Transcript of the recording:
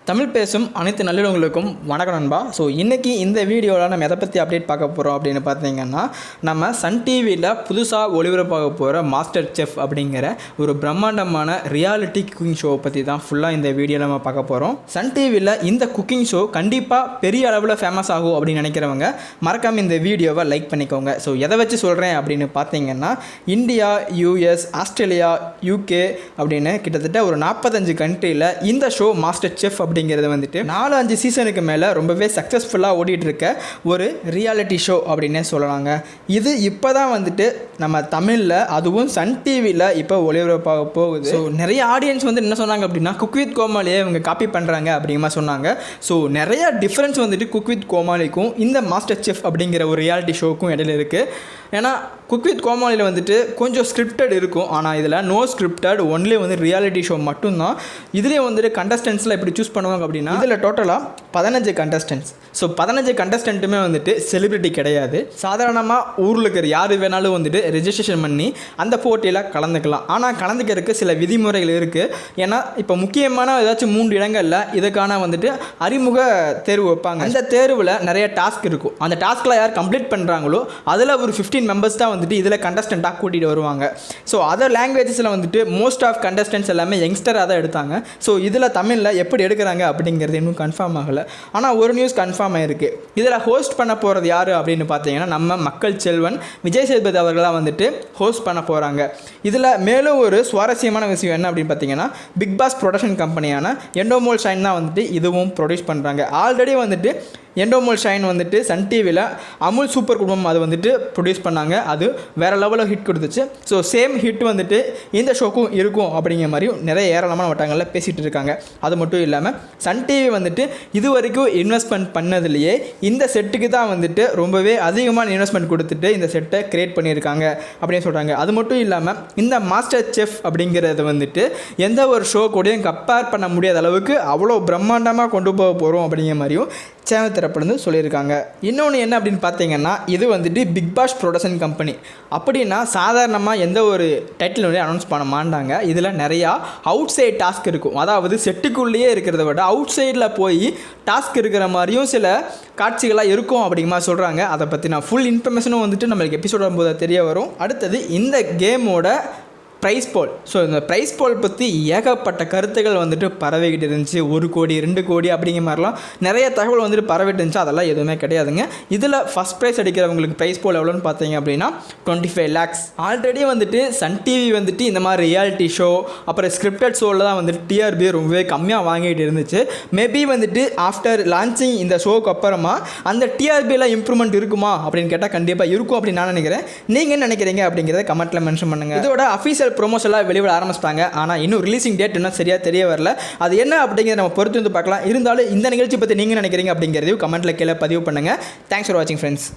தமிழ் பேசும் அனைத்து நல்லவங்களுக்கும் வணக்கம் நண்பா. ஸோ இன்றைக்கி இந்த வீடியோவில் நம்ம எதை பற்றி அப்டேட் பார்க்க போகிறோம் அப்படின்னு பார்த்தீங்கன்னா, நம்ம சன் டிவியில் புதுசாக ஒளிபரப்பாக போகிற மாஸ்டர் செஃப் அப்படிங்கிற ஒரு பிரம்மாண்டமான ரியாலிட்டி குக்கிங் ஷோவை பற்றி தான் ஃபுல்லாக இந்த வீடியோவில் நம்ம பார்க்க போகிறோம். சன் டிவியில் இந்த குக்கிங் ஷோ கண்டிப்பாக பெரிய அளவில் ஃபேமஸ் ஆகும் அப்படின்னு நினைக்கிறவங்க மறக்காமல் இந்த வீடியோவை லைக் பண்ணிக்கோங்க. ஸோ எதை வச்சு சொல்கிறேன் அப்படின்னு பார்த்தீங்கன்னா, இந்தியா, யூஎஸ், ஆஸ்திரேலியா, யூகே அப்படின்னு கிட்டத்தட்ட ஒரு 45 கண்ட்ரியில் இந்த ஷோ மாஸ்டர் செஃப் அப்படிங்கிறது வந்துட்டு 4-5 சீசனுக்கு மேலே ரொம்பவே சக்ஸஸ்ஃபுல்லாக ஓடிட்டு இருக்க ஒரு ரியாலிட்டி ஷோ அப்படின்னே சொல்லலாங்க. இது இப்போ தான் வந்துட்டு நம்ம தமிழில், அதுவும் சன் டிவியில் இப்போ ஒளிபரப்பாக போகுது. ஸோ நிறைய ஆடியன்ஸ் வந்து என்ன சொன்னாங்க அப்படின்னா, குக் வித் கோமாளியை இவங்க காப்பி பண்ணுறாங்க அப்படிங்கிற சொன்னாங்க. ஸோ நிறைய டிஃப்ரென்ஸ் வந்துட்டு குக் வித் கோமாளிக்கும் இந்த மாஸ்டர் செஃப் அப்படிங்கிற ஒரு ரியாலிட்டி ஷோக்கும் இடையில இருக்குது. ஏன்னா குக் வித் கோமாளியில் வந்துட்டு கொஞ்சம் ஸ்கிரிப்டட் இருக்கும், ஆனால் இதில் நோ ஸ்கிரிப்டட், ஒன்லி வந்து ரியாலிட்டி ஷோ மட்டும்தான். இதுலேயே வந்துட்டு கண்டஸ்டன்ஸில் எப்படி சூஸ் பண்ணுவாங்க அப்படின்னா, இதில் டோட்டலாக 15 கண்டஸ்டன்ஸ். ஸோ 15 கண்டஸ்டன்ட்டுமே வந்துட்டு செலிபிரிட்டி கிடையாது. சாதாரணமாக ஊரில் இருக்கிற யார் வேணாலும் வந்துட்டு ரெஜிஸ்ட்ரேஷன் பண்ணி அந்த போட்டியில் கலந்துக்கலாம். ஆனால் கலந்துக்கிறதுக்கு சில விதிமுறைகள் இருக்குது. ஏன்னா இப்போ முக்கியமான ஏதாச்சும் 3 இடங்களில் இதுக்கான வந்துட்டு அறிமுக தேர்வு வைப்பாங்க. அந்த தேர்வில் நிறைய டாஸ்க் இருக்கும். அந்த டாஸ்கில் யார் கம்ப்ளீட் பண்ணுறாங்களோ அதில் ஒரு 15 மெம்பர்ஸ் தான் வந்துட்டு இதில் கண்டஸ்டண்ட்டாக கூட்டிகிட்டு வருவாங்க. ஸோ அதர் லாங்குவேஜஸில் வந்துட்டு மோஸ்ட் ஆஃப் கண்டஸ்டன்ட்ஸ் எல்லாமே யங்ஸ்டராக தான் எடுத்தாங்க. ஸோ இதில் தமிழில் எப்படி எடுக்கிறாங்க அப்படிங்கிறது இன்னும் கன்ஃபார்ம் ஆகலை. ஆனால் ஒரு நியூஸ் கன்ஃபார்ம் ஆகிருக்கு. இதில் ஹோஸ்ட் பண்ண போகிறது யார் அப்படின்னு பார்த்தீங்கன்னா, நம்ம மக்கள் செல்வன் விஜய் சேதுபதி அவர்களாக வந்துட்டு ஹோஸ்ட் பண்ண போகிறாங்க. இதில் மேலும் ஒரு சுவாரஸ்யமான விஷயம் என்ன அப்படின்னு பார்த்தீங்கன்னா, பிக் பாஸ் ப்ரொடக்ஷன் கம்பெனியான எண்டோமோல் ஷைன் தான் வந்துட்டு இதுவும் ப்ரொடியூஸ் பண்ணுறாங்க. ஆல்ரெடி வந்துட்டு எண்டோமோல் ஷைன் வந்துட்டு சன் டிவியில் அமுல் சூப்பர் குடும்பம் அது வந்துட்டு ப்ரொடியூஸ் பண்ணாங்க. அது வேறு லெவலில் ஹிட் கொடுத்துச்சு. ஸோ சேம் ஹிட் வந்துட்டு இந்த ஷோக்கும் இருக்கும் அப்படிங்கிற மாதிரியும் நிறைய ஏராளமான வட்டங்களில் பேசிகிட்டு இருக்காங்க. அது மட்டும் இல்லாமல் சன் டிவி வந்துட்டு இது வரைக்கும் இன்வெஸ்ட்மெண்ட் பண்ணதுலேயே இந்த செட்டுக்கு தான் வந்துட்டு ரொம்பவே அதிகமான இன்வெஸ்ட்மெண்ட் கொடுத்துட்டு இந்த செட்டை க்ரியேட் பண்ணியிருக்காங்க அப்படின்னு சொல்கிறாங்க. அது மட்டும் இல்லாமல் இந்த மாஸ்டர் செஃப் அப்படிங்கிறது வந்துட்டு எந்த ஒரு ஷோ கூடயும் கம்பேர் பண்ண முடியாத அளவுக்கு அவ்வளோ பிரம்மாண்டமாக கொண்டு போக போகிறோம் அப்படிங்கிற மாதிரியும் சேனல் தரப்புலேருந்து சொல்லியிருக்காங்க. இன்னொன்று என்ன அப்படின்னு பார்த்தீங்கன்னா, இது வந்துட்டு பிக் பாஸ் ப்ரொடக்ஷன் கம்பெனி. அப்படின்னா சாதாரணமாக எந்த ஒரு டைட்டில் வந்து அனௌன்ஸ் பண்ண மாட்டாங்க. இதில் நிறையா அவுட் சைட் டாஸ்க் இருக்கும். அதாவது செட்டுக்குள்ளேயே இருக்கிறத விட அவுட் சைடில் போய் டாஸ்க் இருக்கிற மாதிரியும் சில காட்சிகளாக இருக்கும் அப்படிங்கிற மாதிரி சொல்கிறாங்க. அதை பற்றி நான் ஃபுல் இன்ஃபர்மேஷனும் வந்துட்டு நம்மளுக்கு எபிசோட் வரும்போது தெரிய வரும். அடுத்தது இந்த கேமோட ப்ரைஸ் போல். ஸோ இந்த ப்ரைஸ் போல் பற்றி ஏகப்பட்ட கருத்துக்கள் வந்துட்டு பரவிக்கிட்டு இருந்துச்சு. 1 கோடி 2 கோடி அப்படிங்கிற மாதிரிலாம் நிறைய தகவல் வந்துட்டு பரவிட்டு இருந்துச்சு. அதெல்லாம் எதுவுமே கிடையாதுங்க. இதில் ஃபஸ்ட் ப்ரைஸ் அடிக்கிறவங்களுக்கு ப்ரைஸ் போல் எவ்வளோன்னு பார்த்தீங்க அப்படின்னா 25 lakhs. ஆல்ரெடி வந்துட்டு சன் டிவி வந்துட்டு இந்த மாதிரி ரியாலிட்டி ஷோ அப்புறம் ஸ்கிரிப்டட் ஷோவில் தான் வந்துட்டு டிஆர்பி ரொம்பவே கம்மியாக வாங்கிட்டு இருந்துச்சு. மேபி வந்துட்டு ஆஃப்டர் லான்ச்சிங் இந்த ஷோக்கு அப்புறமா அந்த டிஆர்பியில் இம்ப்ரூவ்மெண்ட் இருக்குமா அப்படின்னு கேட்டால் கண்டிப்பாக இருக்கும் அப்படின்னு நான் நினைக்கிறேன். நீங்கள் என்ன நினைக்கிறீங்க அப்படிங்கிறத கமெண்ட்டில் மென்ஷன் பண்ணுங்கள். இதோட அஃபீஷியல் ப்ரொமோஷன்லாம் வெளியிட ஆரம்பிச்சிட்டாங்க. ஆனால் இன்னும் ரிலீசிங் டேட் இன்னும் சரியாக தெரிய வரல. அது என்ன அப்படிங்கிறத நம்ம பொறுத்து வந்து பார்க்கலாம். இருந்தாலும் இந்த நிகழ்ச்சி பற்றி நீங்கள் நினைக்கிறீங்க அப்படிங்கிறதையும் கமெண்ட்டில் கீழே பதிவு பண்ணுங்கள். தேங்க்ஸ் ஃபார் வாட்சிங் ஃப்ரெண்ட்ஸ்.